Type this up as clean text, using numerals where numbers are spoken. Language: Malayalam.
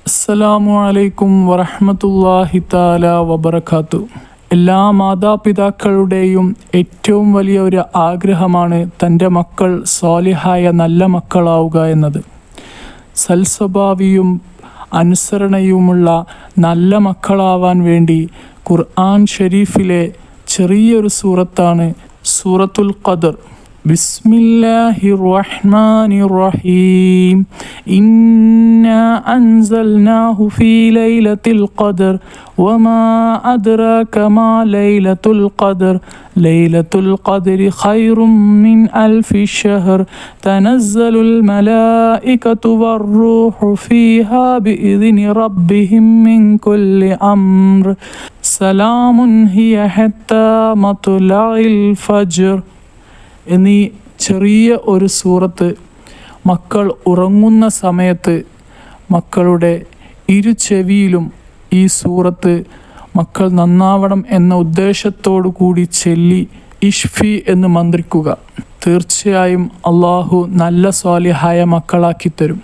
അസ്സലാമു അലൈക്കും വറഹ്മത്തുള്ളാഹി തആല വബറകാത്തു. എല്ലാ മാതാപിതാക്കളുടെയും ഏറ്റവും വലിയ ഒരു ആഗ്രഹമാണ് തൻ്റെ മക്കൾ സ്വാലിഹായ നല്ല മക്കളാവുക എന്നത്. സൽസ്വഭാവിയും അനുസരണയുമുള്ള നല്ല മക്കളാവാൻ വേണ്ടി ഖുർആൻ ഷരീഫിലെ ചെറിയൊരു സൂറത്താണ് സൂറത്തുൽ ഖദർ. ബിസ്മില്ലാഹിർ റഹ്മാനിർ റഹീം. ഇന്നാ അൻസൽനാഹു ഫീ ലൈലത്തിൽ ഖദർ വമാ അദ്റാക മാ ലൈലത്തുൽ ഖദർ ലൈലത്തുൽ ഖദ്രി ഖൈറും മിൻ അൽഫി ശഹർ തനസ്സലുൽ മലായികതു വർ-റൂഹു ഫീഹാ ബിഇദ്നി റബ്ബിഹിം മിൻ കുല്ലി അംർ സലാമുൻ ഹിയ ഹത്താ മത്ലഇൽ ഫജ്ർ എന്നീ ചെറിയ ഒരു സൂറത്ത് മക്കൾ ഉറങ്ങുന്ന സമയത്ത് മക്കളുടെ ഇരു ചെവിയിലും ഈ സൂറത്ത് മക്കൾ നന്നാവണം എന്ന ഉദ്ദേശത്തോടു കൂടി ചൊല്ലി ഇഷ്ഫി എന്ന് മന്ത്രിക്കുക. തീർച്ചയായും അള്ളാഹു നല്ല സ്വാലിഹായ മക്കളാക്കി തരും.